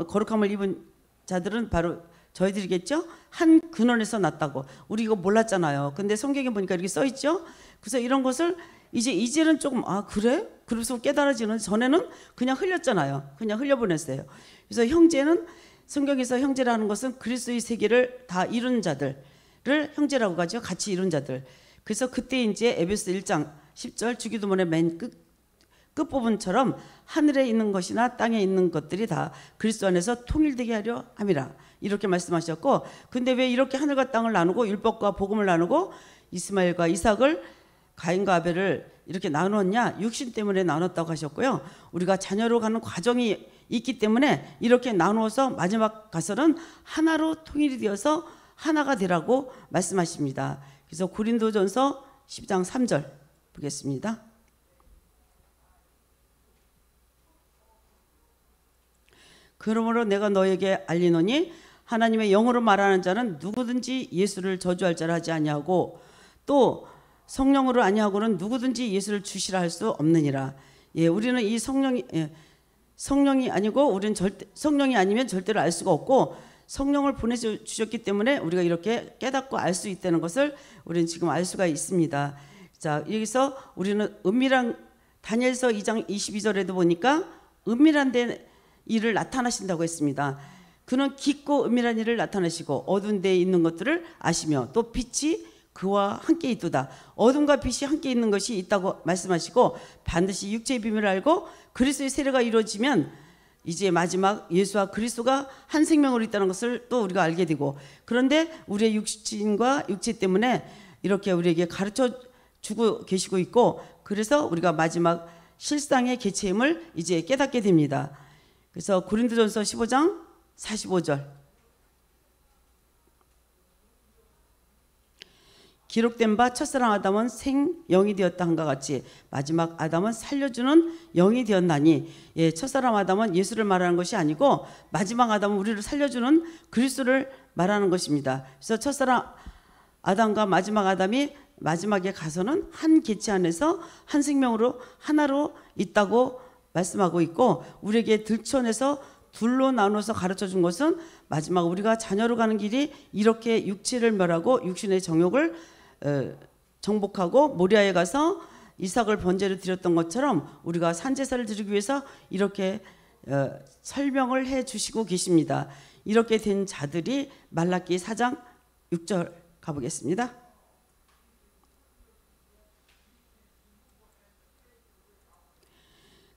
거룩함을 입은 자들은 바로 저희들이겠죠. 한 근원에서 났다고. 우리 이거 몰랐잖아요. 근데 성경에 보니까 이렇게 써 있죠. 그래서 이런 것을 이제는 조금, 아 그래? 그래서 깨달아지는, 전에는 그냥 흘렸잖아요. 그냥 흘려보냈어요. 그래서 형제는, 성경에서 형제라는 것은 그리스도의 세계를 다 이룬 자들을 형제라고 하죠. 같이 이룬 자들. 그래서 그때 이제 에베소 1장 10절 주기도문의 맨 끝부분처럼 하늘에 있는 것이나 땅에 있는 것들이 다 그리스도 안에서 통일되게 하려 함이라, 이렇게 말씀하셨고, 근데 왜 이렇게 하늘과 땅을 나누고 율법과 복음을 나누고 이스마엘과 이삭을, 가인과 아벨을 이렇게 나눴냐? 육신 때문에 나눴다고 하셨고요. 우리가 자녀로 가는 과정이 있기 때문에 이렇게 나누어서 마지막 가서는 하나로 통일이 되어서 하나가 되라고 말씀하십니다. 그래서 고린도전서 10장 3절 보겠습니다. 그러므로 내가 너에게 알리노니 하나님의 영으로 말하는 자는 누구든지 예수를 저주할 자라 하지 아니하고, 또 성령으로 아니하고는 누구든지 예수를 주시라 할 수 없느니라. 예, 우리는 이 성령이 아니고, 우리는 성령이 아니면 절대로 알 수가 없고, 성령을 보내주셨기 때문에 우리가 이렇게 깨닫고 알 수 있다는 것을 우리는 지금 알 수가 있습니다. 자, 여기서 우리는 은밀한, 다니엘서 2장 22절에도 보니까 은밀한 데 일을 나타나신다고 했습니다. 그는 깊고 은밀한 일을 나타내시고 어두운 데에 있는 것들을 아시며 또 빛이 그와 함께 있도다. 어둠과 빛이 함께 있는 것이 있다고 말씀하시고, 반드시 육체의 비밀을 알고 그리스도의 세례가 이루어지면 이제 마지막 예수와 그리스도가 한 생명으로 있다는 것을 또 우리가 알게 되고, 그런데 우리의 육신과 육체 때문에 이렇게 우리에게 가르쳐 주고 계시고 있고, 그래서 우리가 마지막 실상의 개체임을 이제 깨닫게 됩니다. 그래서 고린도전서 15장 45절, 기록된 바 첫사랑 아담은 생영이 되었다 한과 같이 마지막 아담은 살려주는 영이 되었나니, 예, 첫사람 아담은 예수를 말하는 것이 아니고 마지막 아담은 우리를 살려주는 그리스도를 말하는 것입니다. 그래서 첫사람 아담과 마지막 아담이 마지막에 가서는 한 개체 안에서 한 생명으로 하나로 있다고 말씀하고 있고, 우리에게 들춰내서 둘로 나눠서 가르쳐 준 것은 마지막 우리가 자녀로 가는 길이 이렇게 육체를 멸하고 육신의 정욕을 정복하고 모리아에 가서 이삭을 번제로 드렸던 것처럼 우리가 산제사를 드리기 위해서 이렇게 설명을 해 주시고 계십니다. 이렇게 된 자들이 말라기 4장 6절 가보겠습니다.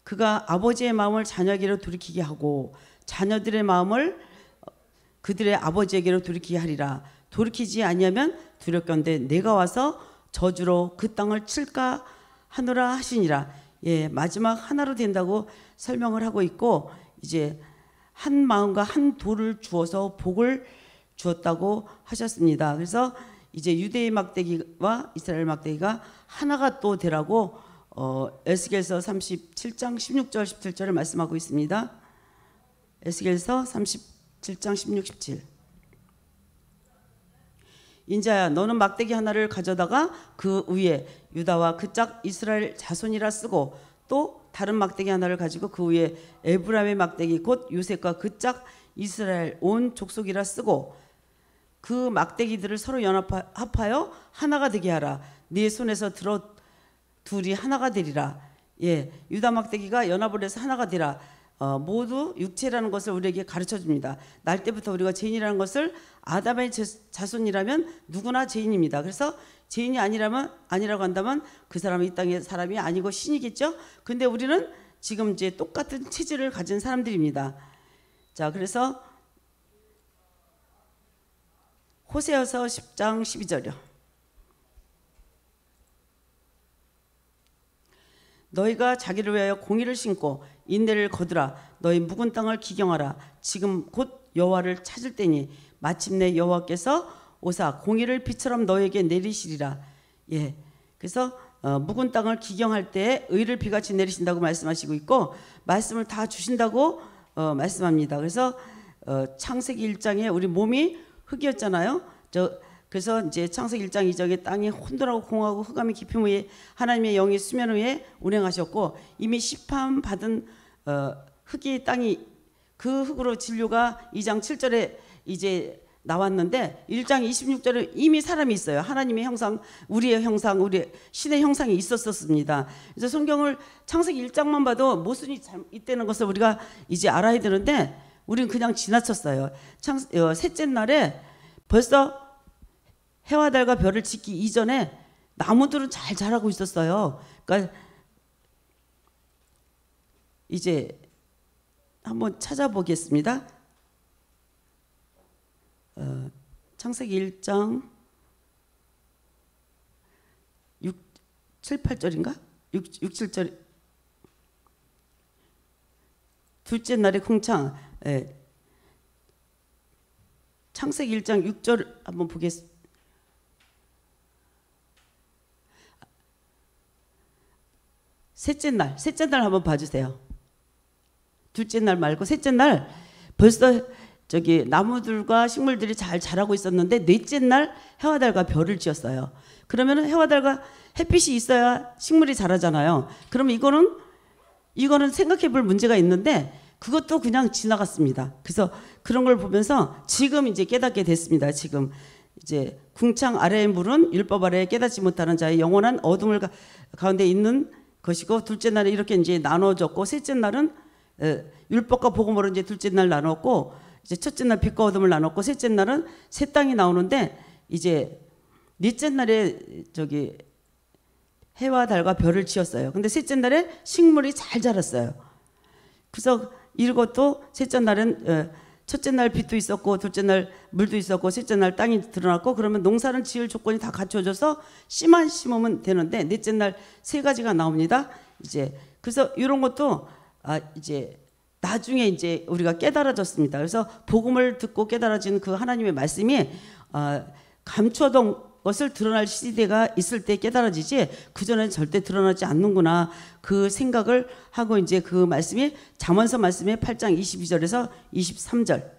그가 아버지의 마음을 자녀에게로 돌이키게 하고 자녀들의 마음을 그들의 아버지에게로 돌이키게 하리라. 돌이키지 아니하면 두렵건대 내가 와서 저주로 그 땅을 칠까 하노라 하시니라. 예, 마지막 하나로 된다고 설명을 하고 있고, 이제 한 마음과 한 돌을 주어서 복을 주었다고 하셨습니다. 그래서 이제 유대의 막대기와 이스라엘 막대기가 하나가 또 되라고 에스겔서 37장 16절 17절을 말씀하고 있습니다. 에스겔서 37장 16, 17. 인자야, 너는 막대기 하나를 가져다가 그 위에 유다와 그 짝 이스라엘 자손이라 쓰고, 또 다른 막대기 하나를 가지고 그 위에 에브라임의 막대기 곧 요셉과 그 짝 이스라엘 온 족속이라 쓰고, 그 막대기들을 서로 연합하여 하나가 되게 하라. 네 손에서 들어 둘이 하나가 되리라. 예, 유다 막대기가 연합을 해서 하나가 되라. 모두 육체라는 것을 우리에게 가르쳐 줍니다. 날 때부터 우리가 죄인이라는 것을, 아담의 자손이라면 누구나 죄인입니다. 그래서 죄인이 아니라고 한다면 그 사람은 이 땅의 사람이 아니고 신이겠죠. 근데 우리는 지금 이제 똑같은 체질을 가진 사람들입니다. 자, 그래서 호세아서 10장 12절이요. 너희가 자기를 위하여 공의를 심고 인내를 거두라. 너희 묵은 땅을 기경하라. 지금 곧 여호와를 찾을 때니 마침내 여호와께서 오사 공의를 비처럼 너희에게 내리시리라. 예, 그래서 묵은 땅을 기경할 때에 의를 비같이 내리신다고 말씀하시고 있고, 말씀을 다 주신다고 말씀합니다. 그래서 창세기 1장에 우리 몸이 흙이었잖아요. 그래서 이제 창세기 1장 2장에 땅이 혼돈하고 공하고 흑암이 깊음 위에 하나님의 영이 수면 위에 운행하셨고 이미 시판 받은 흙이 땅이 그 흙으로 진료가 2장 7절에 이제 나왔는데 1장 26절에 이미 사람이 있어요. 하나님의 형상, 우리의 형상, 우리 신의 형상이 있었습니다. 그래서 성경을 창세기 1장만 봐도 모순이 있다는 것을 우리가 이제 알아야 되는데 우리는 그냥 지나쳤어요. 셋째 날에 벌써 해와 달과 별을 짓기 이전에 나무들은 잘 자라고 있었어요. 그러니까 이제 한번 찾아보겠습니다. 창세기 1장 6, 7, 8절인가? 6, 7절 둘째 날의 궁창 창세기 1장 6절 한번 보겠습니다. 셋째 날 한번 봐주세요. 둘째 날 말고 셋째 날 벌써 저기 나무들과 식물들이 잘 자라고 있었는데 넷째 날 해와 달과 별을 지었어요. 그러면 해와 달과 햇빛이 있어야 식물이 자라잖아요. 그러면 이거는 생각해 볼 문제가 있는데 그것도 그냥 지나갔습니다. 그래서 그런 걸 보면서 지금 이제 깨닫게 됐습니다. 지금 이제 궁창 아래의 물은 율법 아래에 깨닫지 못하는 자의 영원한 어둠을 가운데 있는 것이고 둘째 날에 이렇게 이제 나눠졌고 셋째 날은 율법과 복음으로 이제 둘째 날 나눴고 이제 첫째 날 빛과 어둠을 나눴고 셋째 날은 새 땅이 나오는데 이제 넷째 날에 저기 해와 달과 별을 지었어요. 근데 셋째 날에 식물이 잘 자랐어요. 그래서 이것도 셋째 날은 첫째 날 빛도 있었고 둘째 날 물도 있었고 셋째 날 땅이 드러났고 그러면 농사를 지을 조건이 다 갖춰져서 씨만 심으면 되는데 넷째 날 세 가지가 나옵니다. 이제 그래서 이런 것도 이제 나중에 이제 우리가 깨달아졌습니다. 그래서 복음을 듣고 깨달아진 그 하나님의 말씀이 감추어둔 것을 드러날 시대가 있을 때 깨달아지지 그전에는 절대 드러나지 않는구나 그 생각을 하고 이제 그 말씀이 잠언서 말씀의 8장 22절에서 23절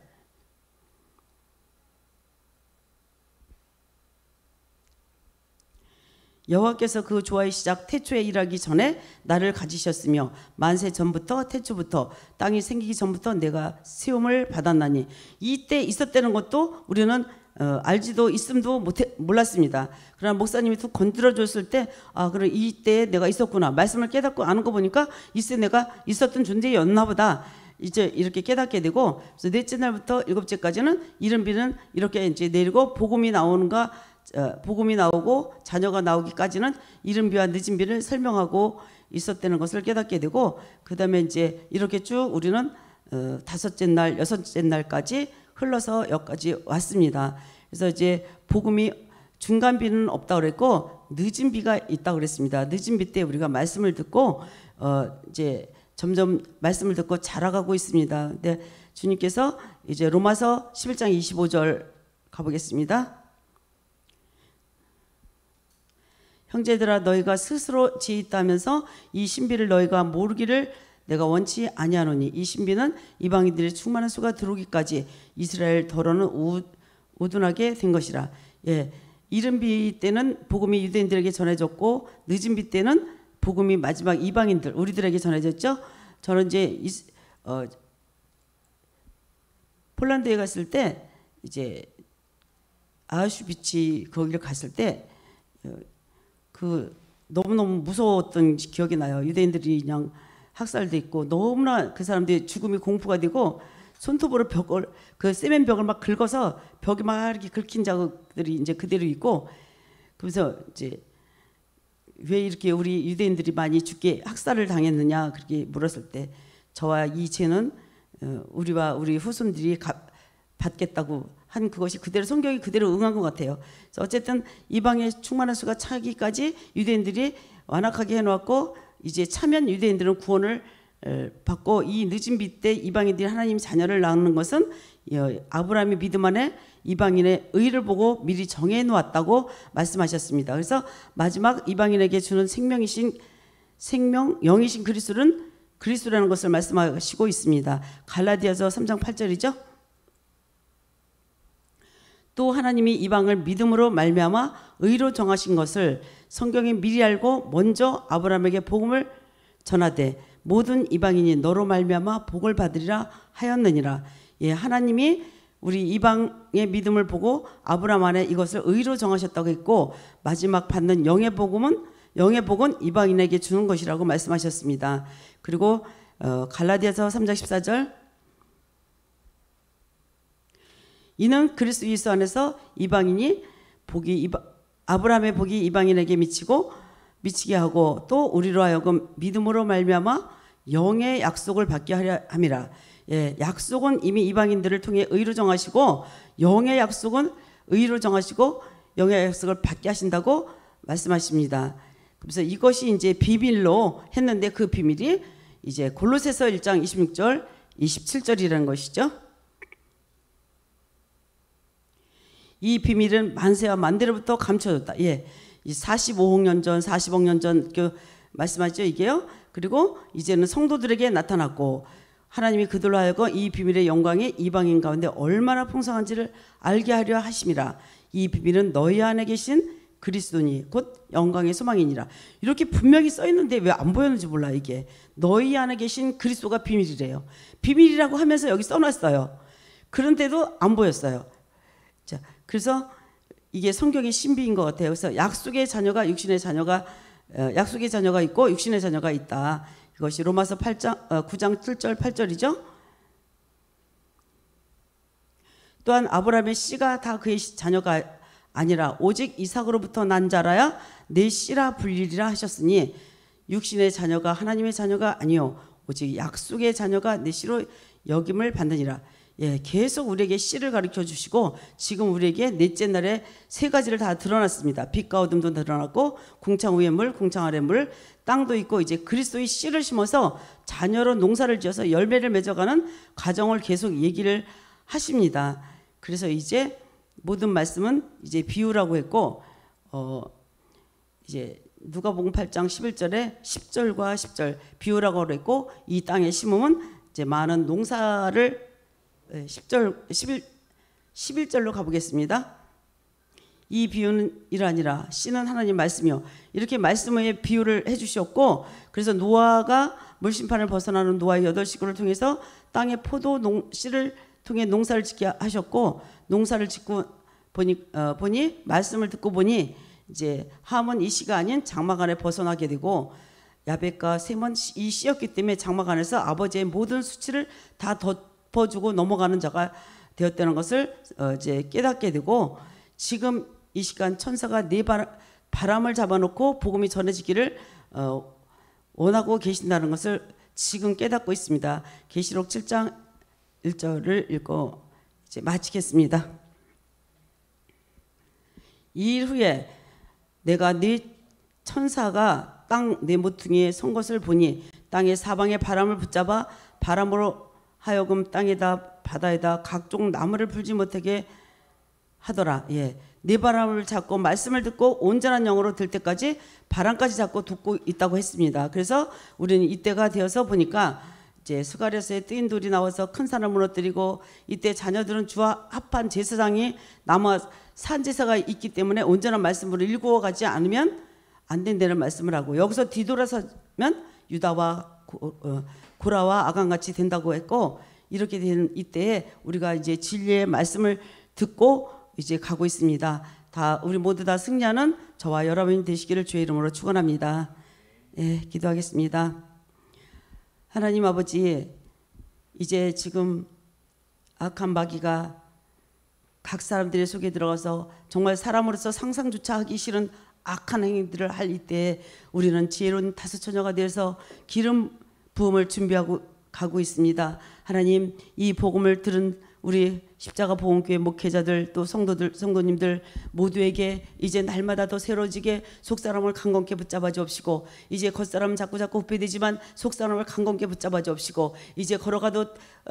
여호와께서 그 조화의 시작 태초에 일하기 전에 나를 가지셨으며 만세 전부터 태초부터 땅이 생기기 전부터 내가 세움을 받았나니 이때 있었다는 것도 우리는 알지도 있음도 몰랐습니다. 그러나 목사님이 툭 건드려 줬을 때 그래 이때 내가 있었구나 말씀을 깨닫고 아는 거 보니까 이때 내가 있었던 존재였나 보다 이제 이렇게 깨닫게 되고 그래서 넷째 날부터 일곱째까지는 이른비는 이렇게 이제 내리고 복음이 나오고 자녀가 나오기까지는 이른비와 늦은비를 설명하고 있었다는 것을 깨닫게 되고 그 다음에 이제 이렇게 쭉 우리는 다섯째 날 여섯째 날까지 흘러서 여기까지 왔습니다. 그래서 이제 복음이 중간비는 없다고 그랬고 늦은 비가 있다고 그랬습니다. 늦은 비 때 우리가 말씀을 듣고 이제 점점 말씀을 듣고 자라가고 있습니다. 근데 주님께서 이제 로마서 11장 25절 가보겠습니다. 형제들아 너희가 스스로 지혜 있다면서 이 신비를 너희가 모르기를 내가 원치 아니하노니 이 신비는 이방인들의 충만한 수가 들어오기까지 이스라엘 더러는 우둔하게 된 것이라. 이른 비 때는 복음이 유대인들에게 전해졌고 늦은 비 때는 복음이 마지막 이방인들 우리들에게 전해졌죠. 저는 이제 폴란드에 갔을 때 이제 아우슈비츠 거기를 갔을 때 그 너무너무 무서웠던 기억이 나요. 유대인들이 그냥 학살도 있고 너무나 그 사람들이 죽음이 공포가 되고 손톱으로 벽을 그 세면 벽을 막 긁어서 벽이 막 이렇게 긁힌 자국들이 이제 그대로 있고 그래서 이제 왜 이렇게 우리 유대인들이 많이 죽게 학살을 당했느냐 그렇게 물었을 때 저와 이 죄는 우리와 우리 후손들이 받겠다고 한 그것이 그대로 성경이 그대로 응한 것 같아요. 그래서 어쨌든 이방의 충만한 수가 차기까지 유대인들이 완악하게 해놓았고 이제 차면 유대인들은 구원을 받고 이 늦은 비 때 이방인들이 하나님 자녀를 낳는 것은 아브라함의 믿음 안에 이방인의 의를 보고 미리 정해 놓았다고 말씀하셨습니다. 그래서 마지막 이방인에게 주는 영이신 그리스도는 그리스도라는 것을 말씀하시고 있습니다. 갈라디아서 3장 8절이죠. 또 하나님이 이방을 믿음으로 말미암아 의로 정하신 것을 성경에 미리 알고 먼저 아브라함에게 복음을 전하되 모든 이방인이 너로 말미암아 복을 받으리라 하였느니라. 예, 하나님이 우리 이방의 믿음을 보고 아브라함 안에 이것을 의로 정하셨다고 했고, 마지막 받는 영의 복은 이방인에게 주는 것이라고 말씀하셨습니다. 그리고 갈라디아서 3장 14절, 이는 그리스도 예수 안에서 아브라함의 복이 이방인에게 미치게 하고 또 우리로 하여금 믿음으로 말미암아 영의 약속을 받게 하려 함이라. 예, 약속은 이미 이방인들을 통해 의로 정하시고 영의 약속은 의로 정하시고 영의 약속을 받게 하신다고 말씀하십니다. 그래서 이것이 이제 비밀로 했는데 그 비밀이 이제 골로새서 1장 26절 27절이라는 것이죠. 이 비밀은 만세와 만대로부터 감춰졌다. 예, 45억 년 전, 40억 년 전 말씀하죠, 이게요. 그리고 이제는 성도들에게 나타났고 하나님이 그들로 하여금 이 비밀의 영광이 이방인 가운데 얼마나 풍성한지를 알게 하려 하심이라. 이 비밀은 너희 안에 계신 그리스도니 곧 영광의 소망이니라. 이렇게 분명히 써 있는데 왜 안 보였는지 몰라. 이게 너희 안에 계신 그리스도가 비밀이래요. 비밀이라고 하면서 여기 써놨어요. 그런데도 안 보였어요. 자, 그래서 이게 성경의 신비인 것 같아요. 그래서 약속의 자녀가 있고 육신의 자녀가 있다. 이것이 로마서 9장 7절 8절이죠. 또한 아브라함의 씨가 다 그의 자녀가 아니라 오직 이삭으로부터 난 자라야 내 씨라 불리리라 하셨으니 육신의 자녀가 하나님의 자녀가 아니요 오직 약속의 자녀가 내 씨로 여김을 받느니라. 예, 계속 우리에게 씨를 가르쳐 주시고 지금 우리에게 넷째 날에 세 가지를 다 드러났습니다. 빛과 어둠도 드러났고 궁창 위의 물, 궁창 아래 물, 땅도 있고 이제 그리스도의 씨를 심어서 자녀로 농사를 지어서 열매를 맺어가는 과정을 계속 얘기를 하십니다. 그래서 이제 모든 말씀은 이제 비유라고 했고 이제 누가복음 8장 11절에 10절과 10절 비유라고 했고 이 땅에 심으면 이제 많은 농사를 11절로 가보겠습니다. 이 비유는 이라니라 씨는 하나님 말씀이요. 이렇게 말씀의 비유를 해주셨고 그래서 노아가 물심판을 벗어나는 노아의 8식구를 통해서 땅의 포도 씨를 통해 농사를 짓게 하셨고 농사를 짓고 보니 말씀을 듣고 보니 이제 함은 이 씨가 아닌 장막 안에 벗어나게 되고 야벳과 셈은 이 씨였기 때문에 장막 안에서 아버지의 모든 수치를 다 덮어주고 넘어가는 자가 되었다는 것을 이제 깨닫게 되고 지금 이 시간 천사가 네 바람을 잡아놓고 복음이 전해지기를 원하고 계신다는 것을 지금 깨닫고 있습니다. 계시록 7장 1절을 읽고 이제 마치겠습니다. 이 일 후에 내가 네 천사가 땅 네 모퉁이에 선 것을 보니 땅의 사방에 바람을 붙잡아 바람으로 하여금 땅에다 바다에다 각종 나무를 풀지 못하게 하더라. 예, 네 바람을 잡고 말씀을 듣고 온전한 영으로 들 때까지 바람까지 잡고 듣고 있다고 했습니다. 그래서 우리는 이때가 되어서 보니까 이제 스가랴서에 뜨인 돌이 나와서 큰 산을 무너뜨리고 이때 자녀들은 주와 합한 제사장이 남아 산제사가 있기 때문에 온전한 말씀으로 일구어 가지 않으면 안 된다는 말씀을 하고 여기서 뒤돌아서면 유다와 고라와 아간같이 된다고 했고 이렇게 되는 이때에 우리가 이제 진리의 말씀을 듣고 이제 가고 있습니다. 다 우리 모두 다 승리하는 저와 여러분이 되시기를 주의 이름으로 축원합니다. 예, 기도하겠습니다. 하나님 아버지, 이제 지금 악한 마귀가 각 사람들의 속에 들어가서 정말 사람으로서 상상조차 하기 싫은 악한 행위들을 할 이때 우리는 지혜로운 다섯 처녀가 되어서 기름 부음을 준비하고 가고 있습니다. 하나님, 이 복음을 들은 우리 십자가 보험교회 목회자들 또 성도님들 모두에게 이제 날마다 더 새로워지게 속사람을 강건케 붙잡아 주옵시고 이제 겉사람은 자꾸 후패되지만 속사람을 강건케 붙잡아 주옵시고 이제 걸어가도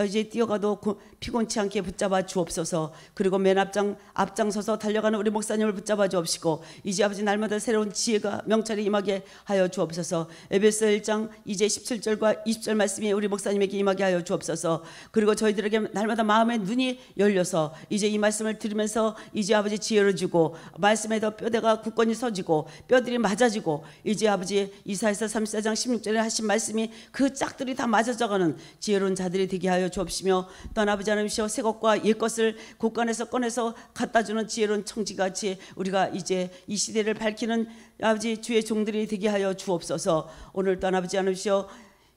이제 뛰어가도 피곤치 않게 붙잡아 주옵소서. 그리고 맨 앞장서서 달려가는 우리 목사님을 붙잡아 주옵시고 이제 아버지 날마다 새로운 지혜가 명찰이 임하게 하여 주옵소서. 에베소 1장 이제 17절과 20절 말씀이 우리 목사님에게 임하게 하여 주옵소서. 그리고 저희들에게 날마다 마음의 눈이 열려서 이제 이 말씀을 들으면서 이제 아버지 지혜를 주고 말씀에 더 뼈대가 굳건히 서지고 뼈들이 맞아지고 이제 아버지 이사야서 34장 16절에 하신 말씀이 그 짝들이 다 맞아져가는 지혜로운 자들이 되게 하여 주옵시며 또한 아버지 하나님이시여 새 것과 옛 것을 곳간에서 꺼내서 갖다주는 지혜로운 청지같이 우리가 이제 이 시대를 밝히는 아버지 주의 종들이 되게 하여 주옵소서. 오늘 또한 아버지 하나님이시여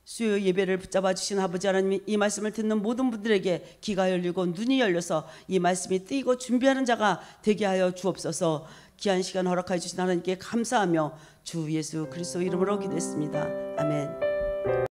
수요 예배를 붙잡아 주신 아버지 하나님, 이 말씀을 듣는 모든 분들에게 귀가 열리고 눈이 열려서 이 말씀이 뜨이고 준비하는 자가 되게 하여 주옵소서. 귀한 시간 허락하여 주신 하나님께 감사하며 주 예수 그리스도 이름으로 기도했습니다. 아멘.